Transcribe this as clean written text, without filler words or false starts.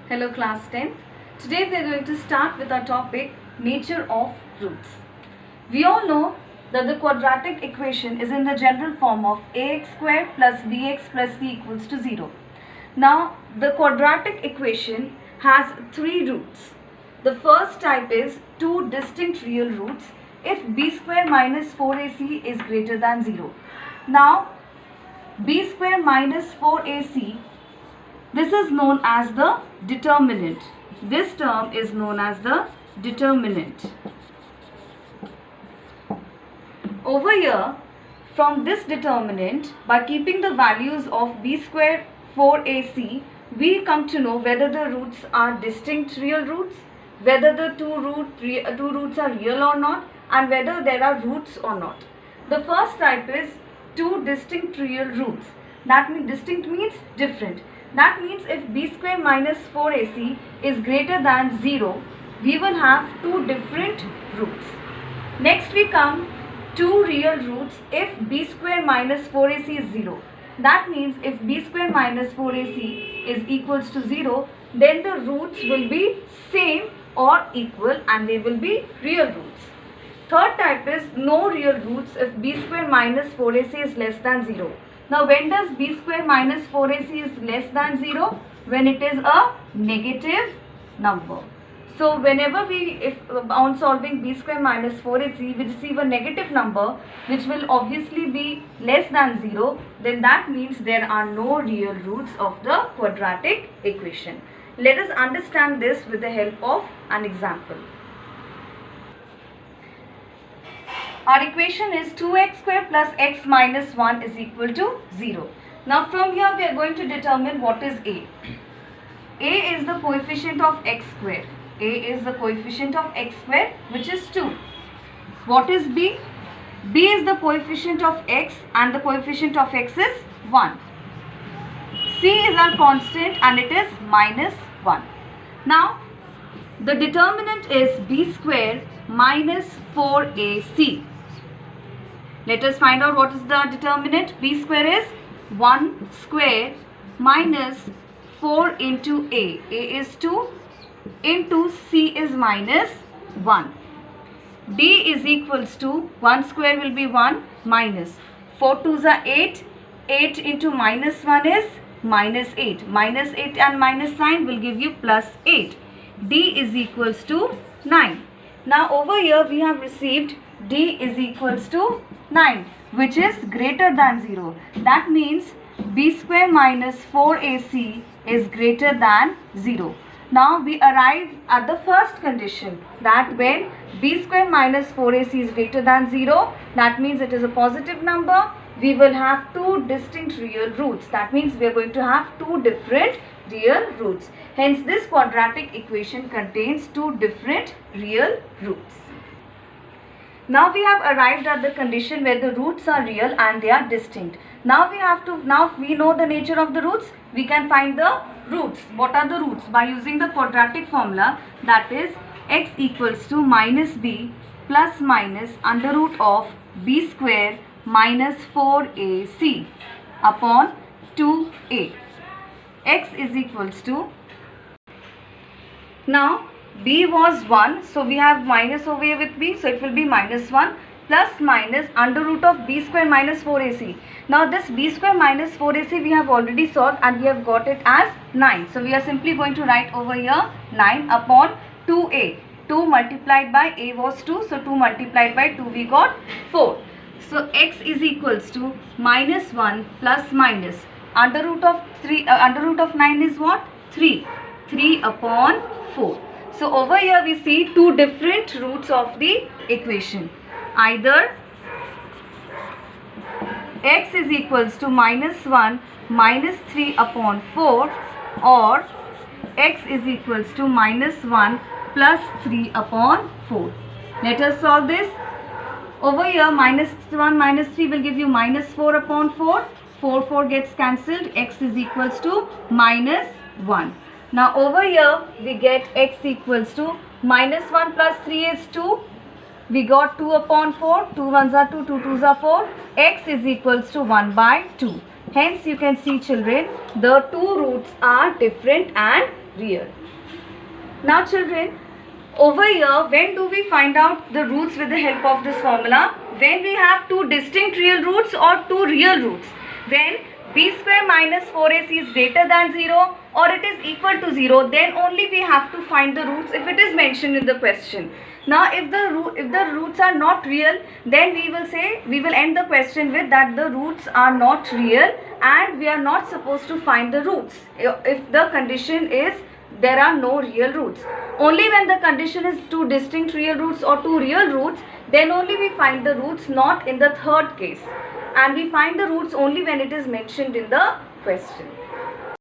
Hello class 10th. Today we are going to start with our topic nature of roots. We all know that the quadratic equation is in the general form of ax squared plus bx plus c equals to 0. Now the quadratic equation has three roots. The first type is two distinct real roots if b square minus 4ac is greater than 0. Now b square minus 4ac, this is known as the determinant. This term is known as the determinant. Over here, from this determinant, by keeping the values of b square 4ac, we come to know whether the roots are distinct real roots, whether the two roots are real or not, and whether there are roots or not. The first type is two distinct real roots. That means distinct means different. That means if b square minus 4ac is greater than 0, we will have two different roots. Next we come two real roots if b square minus 4ac is 0. That means if b square minus 4ac is equals to 0, then the roots will be same or equal and they will be real roots. Third type is no real roots if b square minus 4ac is less than 0. Now when does b square minus 4ac is less than 0? When it is a negative number. So whenever on solving b square minus 4ac we receive a negative number which will obviously be less than 0, then that means there are no real roots of the quadratic equation. Let us understand this with the help of an example. Our equation is 2x square plus x minus 1 is equal to 0. Now from here we are going to determine what is a. A is the coefficient of x square. A is the coefficient of x square, which is 2. What is b? B is the coefficient of x and the coefficient of x is 1. C is our constant and it is minus 1. Now the determinant is b square minus 4ac. Let us find out what is the determinant. B square is 1 square minus 4 into a. A is 2 into c is minus 1. D is equals to 1 square will be 1 minus 4 2s are 8. 8 into minus 1 is minus 8. Minus 8 and minus sign will give you plus 8. D is equals to 9. Now over here we have received D is equals to 9, which is greater than 0. That means b square minus 4ac is greater than 0. Now we arrive at the first condition, that when b square minus 4ac is greater than 0, that means it is a positive number. We will have two distinct real roots. That means we are going to have two different real roots. Hence this quadratic equation contains two different real roots. Now we have arrived at the condition where the roots are real and they are distinct. Now we know the nature of the roots. We can find the roots. What are the roots? By using the quadratic formula, that is x equals to minus b plus minus under root of b square minus 4ac upon 2a. X is equals to, now b was 1, so we have minus over here with b, so it will be minus 1 plus minus under root of b square minus 4ac. Now this b square minus 4ac we have already solved and we have got it as 9. So we are simply going to write over here 9 upon 2a. 2 multiplied by a was 2, so 2 multiplied by 2 we got 4. So x is equals to minus 1 plus minus under root of 9 is what? 3. 3 upon 4. So over here we see two different roots of the equation. Either x is equals to minus 1 minus 3 upon 4 or x is equals to minus 1 plus 3 upon 4. Let us solve this. Over here minus 1 minus 3 will give you minus 4 upon 4. 4 gets cancelled. X is equals to minus 1. Now over here we get x equals to minus 1 plus 3 is 2. We got 2 upon 4. 2 1s are 2, 2 2s are 4. X is equals to 1 by 2. Hence you can see children, the two roots are different and real. Now children, over here, when do we find out the roots with the help of this formula? When we have two distinct real roots or two real roots. When b square minus 4ac is greater than 0 or it is equal to 0, then only we have to find the roots if it is mentioned in the question. Now if the roots are not real, then we will end the question with that the roots are not real and we are not supposed to find the roots if the condition is there are no real roots. Only when the condition is two distinct real roots or two real roots, then only we find the roots, not in the third case. And we find the roots only when it is mentioned in the question.